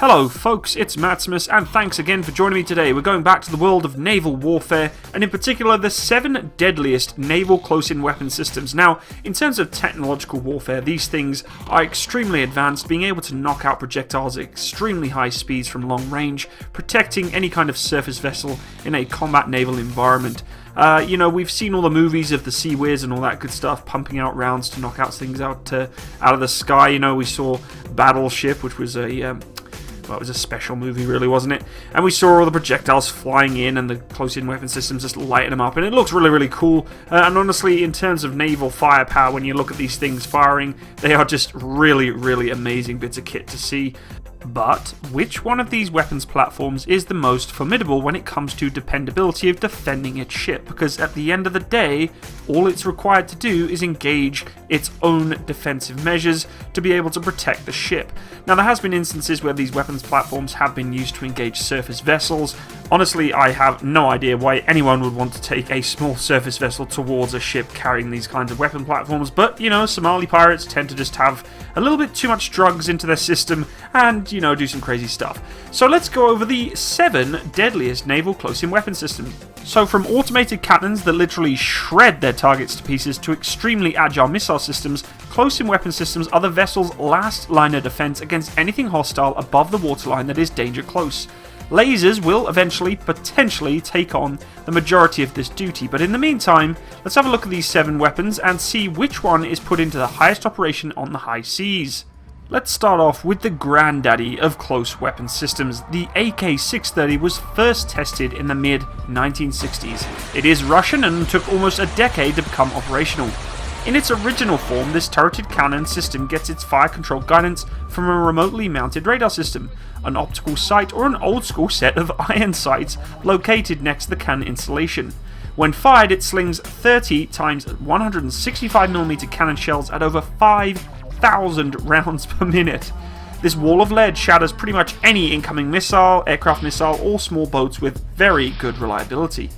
Hello folks, it's Maximus, and thanks again for joining me today. We're going back to the world of naval warfare, and in particular the 7 deadliest naval close-in weapon systems. Now, in terms of technological warfare, these things are extremely advanced, being able to knock out projectiles at extremely high speeds from long range, protecting any kind of surface vessel in a combat naval environment. We've seen all the movies of the CIWS and all that good stuff, pumping out rounds to knock out things out of the sky. We saw Battleship, which was it was a special movie, really, wasn't it? And we saw all the projectiles flying in and the close-in weapon systems just lighting them up, and it looks really, really cool. And honestly, in terms of naval firepower, when you look at these things firing, they are just really, really amazing bits of kit to see. But which one of these weapons platforms is the most formidable when it comes to dependability of defending its ship? Because at the end of the day, all it's required to do is engage its own defensive measures to be able to protect the ship. Now, there has been instances where these weapons platforms have been used to engage surface vessels. Honestly, I have no idea why anyone would want to take a small surface vessel towards a ship carrying these kinds of weapon platforms, but, Somali pirates tend to just have a little bit too much drugs into their system and, do some crazy stuff. So let's go over the 7 deadliest naval close-in weapon systems. So from automated cannons that literally shred their targets to pieces to extremely agile missile systems, close-in weapon systems are the vessel's last line of defense against anything hostile above the waterline that is danger close. Lasers will eventually, potentially, take on the majority of this duty, but in the meantime, let's have a look at these 7 weapons and see which one is put into the highest operation on the high seas. Let's start off with the granddaddy of close weapon systems. The AK-630 was first tested in the mid-1960s. It is Russian and took almost a decade to become operational. In its original form, this turreted cannon system gets its fire control guidance from a remotely mounted radar system, an optical sight, or an old-school set of iron sights located next to the cannon installation. When fired, it slings 30 times 165mm cannon shells at over 5,000 rounds per minute. This wall of lead shatters pretty much any incoming missile, aircraft missile, or small boats with very good reliability.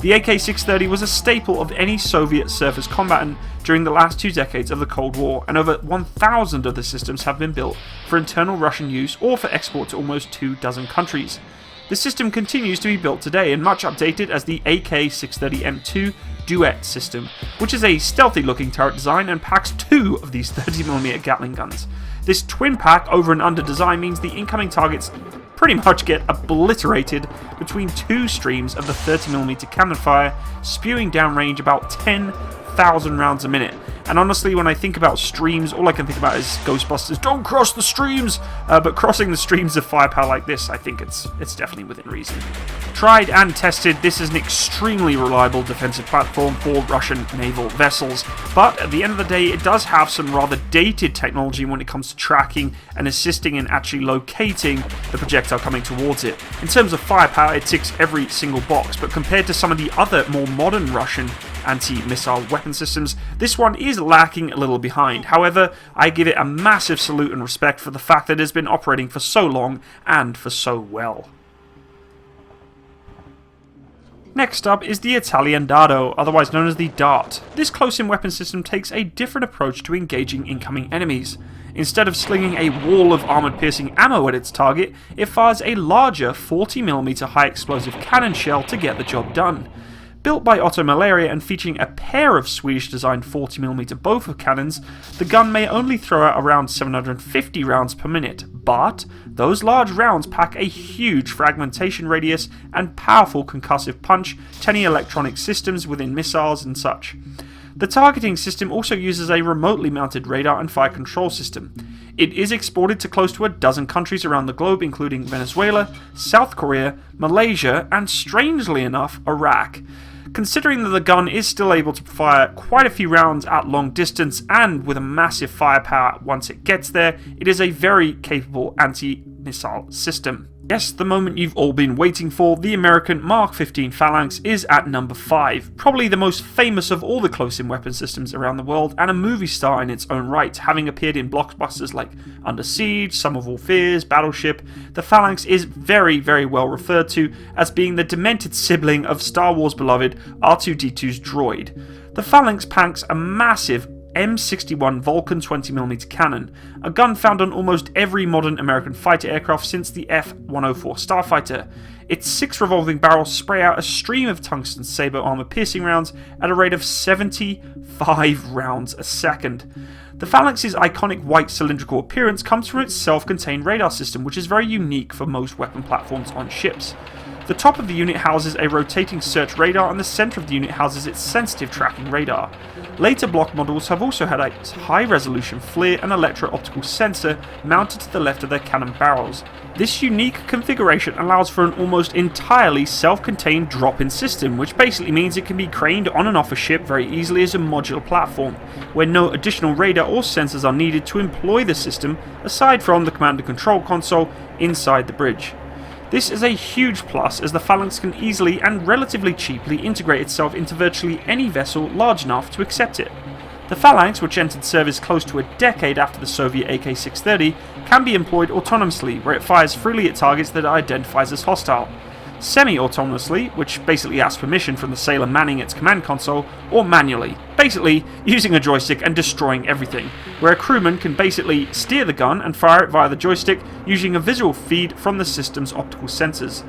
The AK-630 was a staple of any Soviet surface combatant during the last 2 decades of the Cold War, and over 1,000 of the systems have been built for internal Russian use or for export to almost 24 countries. The system continues to be built today and much updated as the AK-630M2 Duet system, which is a stealthy looking turret design and packs 2 of these 30mm Gatling guns. This twin pack over and under design means the incoming targets pretty much get obliterated between 2 streams of the 30mm cannon fire, spewing downrange about 10,000 rounds a minute. And honestly, when I think about streams, all I can think about is Ghostbusters, don't cross the streams! But crossing the streams of firepower like this, I think it's definitely within reason. Tried and tested, this is an extremely reliable defensive platform for Russian naval vessels, but at the end of the day, it does have some rather dated technology when it comes to tracking and assisting in actually locating the projectile coming towards it. In terms of firepower, it ticks every single box, but compared to some of the other more modern Russian anti-missile weapon systems, this one is lacking a little behind. However, I give it a massive salute and respect for the fact that it has been operating for so long and for so well. Next up is the Italian Dardo, otherwise known as the Dart. This close-in weapon system takes a different approach to engaging incoming enemies. Instead of slinging a wall of armor-piercing ammo at its target, it fires a larger 40mm high-explosive cannon shell to get the job done. Built by Otto Malaria and featuring a pair of Swedish-designed 40mm Bofor cannons, the gun may only throw out around 750 rounds per minute, but those large rounds pack a huge fragmentation radius and powerful concussive punch to any electronic systems within missiles and such. The targeting system also uses a remotely mounted radar and fire control system. It is exported to close to a dozen countries around the globe, including Venezuela, South Korea, Malaysia, and strangely enough, Iraq. Considering that the gun is still able to fire quite a few rounds at long distance and with a massive firepower once it gets there, it is a very capable anti-missile system. Yes, the moment you've all been waiting for, the American Mark 15 Phalanx is at number 5, probably the most famous of all the close-in weapon systems around the world and a movie star in its own right, having appeared in blockbusters like Under Siege, Sum of All Fears, Battleship. The Phalanx is very, very well referred to as being the demented sibling of Star Wars beloved R2-D2's droid. The Phalanx packs a massive M61 Vulcan 20mm cannon, a gun found on almost every modern American fighter aircraft since the F-104 Starfighter. Its 6 revolving barrels spray out a stream of tungsten saber armor piercing rounds at a rate of 75 rounds a second. The Phalanx's iconic white cylindrical appearance comes from its self-contained radar system, which is very unique for most weapon platforms on ships. The top of the unit houses a rotating search radar and the centre of the unit houses its sensitive tracking radar. Later block models have also had a high-resolution FLIR and electro-optical sensor mounted to the left of their cannon barrels. This unique configuration allows for an almost entirely self-contained drop-in system, which basically means it can be craned on and off a ship very easily as a modular platform, where no additional radar or sensors are needed to employ the system aside from the command and control console inside the bridge. This is a huge plus, as the Phalanx can easily and relatively cheaply integrate itself into virtually any vessel large enough to accept it. The Phalanx, which entered service close to a decade after the Soviet AK-630, can be employed autonomously, where it fires freely at targets that it identifies as hostile. Semi-autonomously, which basically asks permission from the sailor manning its command console, or manually, basically using a joystick and destroying everything, where a crewman can basically steer the gun and fire it via the joystick using a visual feed from the system's optical sensors.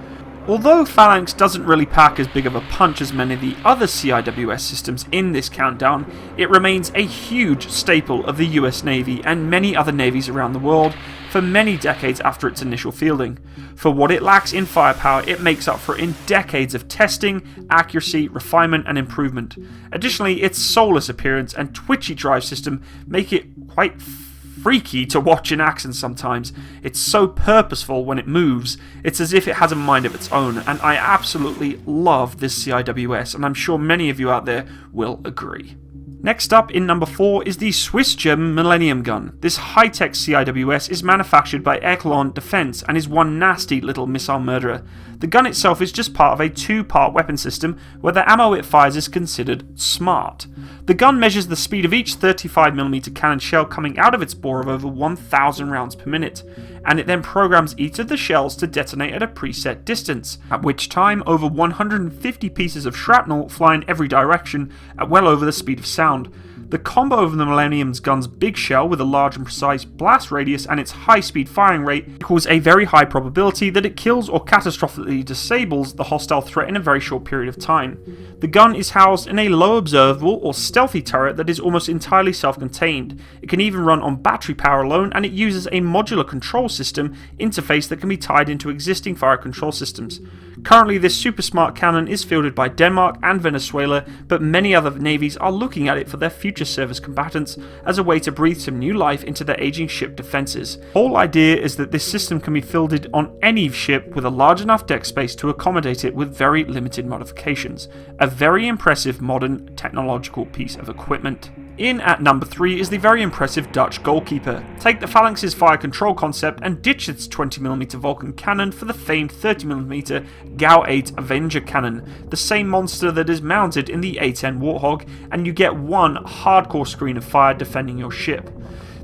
Although Phalanx doesn't really pack as big of a punch as many of the other CIWS systems in this countdown, it remains a huge staple of the US Navy and many other navies around the world for many decades after its initial fielding. For what it lacks in firepower, it makes up for in decades of testing, accuracy, refinement and improvement. Additionally, its soulless appearance and twitchy drive system make it quite freaky to watch in action sometimes. It's so purposeful when it moves, it's as if it has a mind of its own, and I absolutely love this CIWS, and I'm sure many of you out there will agree. Next up, in number 4, is the Swiss-German Millennium Gun. This high-tech CIWS is manufactured by MELHORES Defense and is one nasty little missile murderer. The gun itself is just part of a 2-part weapon system where the ammo it fires is considered smart. The gun measures the speed of each 35mm cannon shell coming out of its bore of over 1,000 rounds per minute, and it then programs each of the shells to detonate at a preset distance, at which time over 150 pieces of shrapnel fly in every direction at well over the speed of sound. The combo of the Millennium's gun's big shell with a large and precise blast radius and its high-speed firing rate equals a very high probability that it kills or catastrophically disables the hostile threat in a very short period of time. The gun is housed in a low observable or stealthy turret that is almost entirely self-contained. It can even run on battery power alone, and it uses a modular control system interface that can be tied into existing fire control systems. Currently, this super smart cannon is fielded by Denmark and Venezuela, but many other navies are looking at it for their future service combatants as a way to breathe some new life into their aging ship defences. The whole idea is that this system can be fielded on any ship with a large enough deck space to accommodate it with very limited modifications. A very impressive modern technological piece of equipment. In at number 3 is the very impressive Dutch Goalkeeper. Take the Phalanx's fire control concept and ditch its 20mm Vulcan cannon for the famed 30mm GAU-8 Avenger cannon, the same monster that is mounted in the A-10 Warthog, and you get one hardcore screen of fire defending your ship.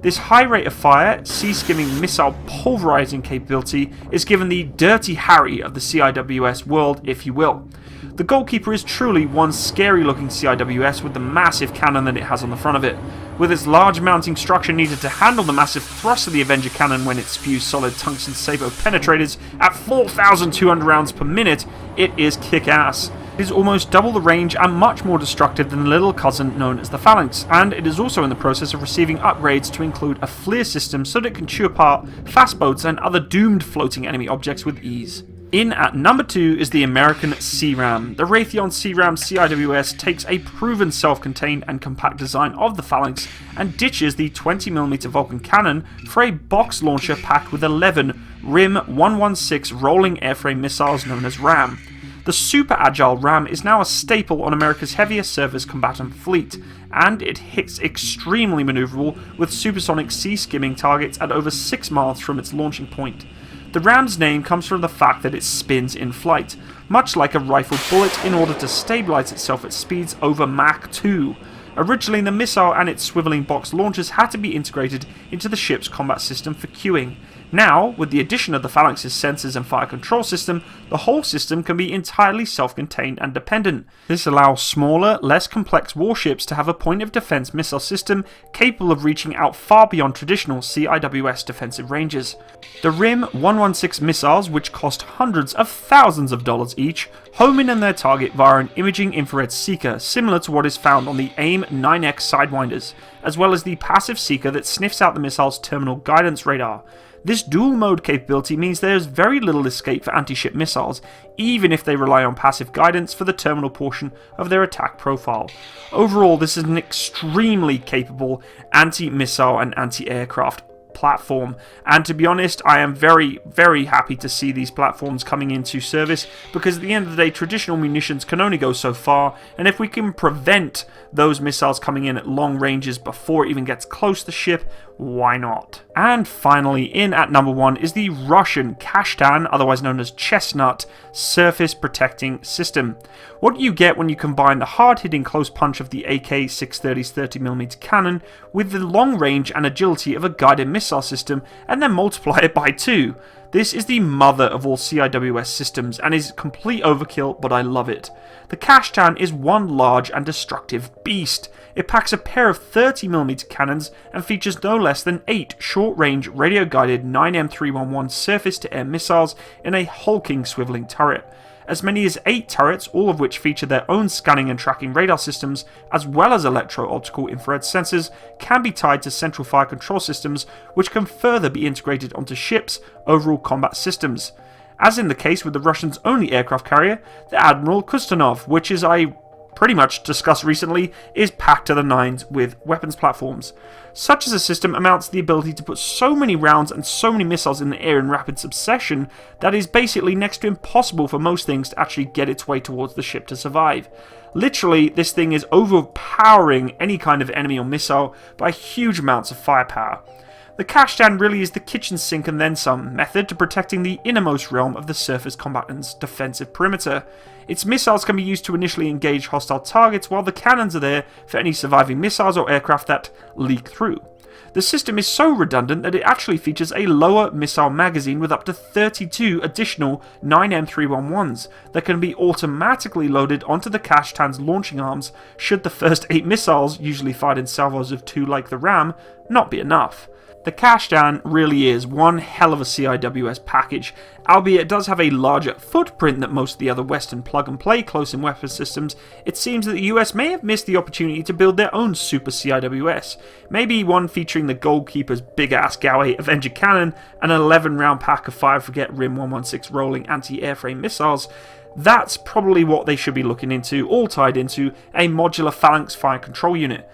This high rate of fire, sea-skimming missile pulverizing capability is given the Dirty Harry of the CIWS world, if you will. The Goalkeeper is truly one scary looking CIWS with the massive cannon that it has on the front of it. With its large mounting structure needed to handle the massive thrust of the Avenger cannon when it spews solid tungsten saber penetrators at 4,200 rounds per minute, it is kick-ass. It is almost double the range and much more destructive than the little cousin known as the Phalanx, and it is also in the process of receiving upgrades to include a FLIR system so that it can chew apart fast boats and other doomed floating enemy objects with ease. In at number 2 is the American CRAM. The Raytheon CRAM CIWS takes a proven self-contained and compact design of the Phalanx and ditches the 20mm Vulcan cannon for a box launcher packed with 11 RIM 116 rolling airframe missiles known as RAM. The super agile RAM is now a staple on America's heaviest surface combatant fleet, and it hits extremely maneuverable with supersonic sea-skimming targets at over 6 miles from its launching point. The ram's name comes from the fact that it spins in flight, much like a rifled bullet, in order to stabilize itself at speeds over Mach 2. Originally, the missile and its swiveling box launchers had to be integrated into the ship's combat system for queuing. Now, with the addition of the Phalanx's sensors and fire control system, the whole system can be entirely self-contained and dependent. This allows smaller, less complex warships to have a point of defense missile system capable of reaching out far beyond traditional CIWS defensive ranges. The RIM 116 missiles, which cost hundreds of thousands of dollars each, home in on their target via an imaging infrared seeker similar to what is found on the AIM-9X Sidewinders, as well as the passive seeker that sniffs out the missile's terminal guidance radar. This dual mode capability means there is very little escape for anti-ship missiles, even if they rely on passive guidance for the terminal portion of their attack profile. Overall, this is an extremely capable anti-missile and anti-aircraft platform, and to be honest, I am very, very happy to see these platforms coming into service, because at the end of the day, traditional munitions can only go so far, and if we can prevent those missiles coming in at long ranges before it even gets close to the ship, why not? And finally, in at number 1 is the Russian Kashtan, otherwise known as Chestnut, surface protecting system. What do you get when you combine the hard-hitting close punch of the AK-630's 30mm cannon with the long range and agility of a guided missile system, and then multiply it by 2? This is the mother of all CIWS systems and is complete overkill, but I love it. The Kashtan is one large and destructive beast. It packs a pair of 30mm cannons and features no less than 8 short-range radio-guided 9M311 surface-to-air missiles in a hulking swiveling turret. As many as 8 turrets, all of which feature their own scanning and tracking radar systems, as well as electro-optical infrared sensors, can be tied to central fire control systems, which can further be integrated onto ships' overall combat systems. As in the case with the Russians' only aircraft carrier, the Admiral Kustanov, which, as I pretty much discussed recently, is packed to the nines with weapons platforms. Such as a system amounts to the ability to put so many rounds and so many missiles in the air in rapid succession that is basically next to impossible for most things to actually get its way towards the ship to survive. Literally, this thing is overpowering any kind of enemy or missile by huge amounts of firepower. The Kashtan really is the kitchen sink and then some method to protecting the innermost realm of the surface combatant's defensive perimeter. Its missiles can be used to initially engage hostile targets, while the cannons are there for any surviving missiles or aircraft that leak through. The system is so redundant that it actually features a lower missile magazine with up to 32 additional 9M311s that can be automatically loaded onto the Kashtan's launching arms should the first 8 missiles, usually fired in salvos of 2 like the Ram, not be enough. The Kashtan really is one hell of a CIWS package, albeit it does have a larger footprint than most of the other Western plug-and-play close-in weapon systems. It seems that the US may have missed the opportunity to build their own super CIWS, maybe one featuring the Goalkeeper's big-ass Gaue Avenger cannon and an 11-round pack of Fire Forget RIM 116 rolling anti-airframe missiles. That's probably what they should be looking into, all tied into a modular Phalanx fire control unit.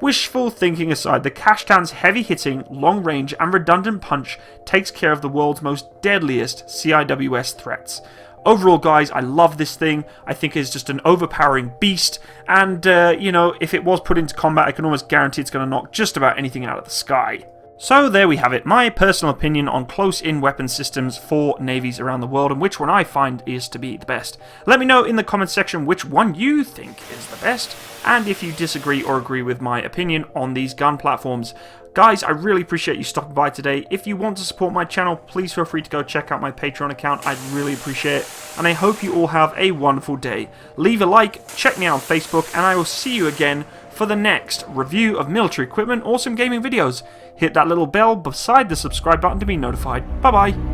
Wishful thinking aside, the Kashtan's heavy-hitting, long-range and redundant punch takes care of the world's most deadliest CIWS threats. Overall, guys, I love this thing. I think it's just an overpowering beast, and, if it was put into combat, I can almost guarantee it's going to knock just about anything out of the sky. So there we have it, my personal opinion on close-in weapon systems for navies around the world and which one I find is to be the best. Let me know in the comment section which one you think is the best, and if you disagree or agree with my opinion on these gun platforms. Guys, I really appreciate you stopping by today. If you want to support my channel, please feel free to go check out my Patreon account. I'd really appreciate it, and I hope you all have a wonderful day. Leave a like, check me out on Facebook, and I will see you again for the next review of military equipment or some gaming videos. Hit that little bell beside the subscribe button to be notified. Bye bye.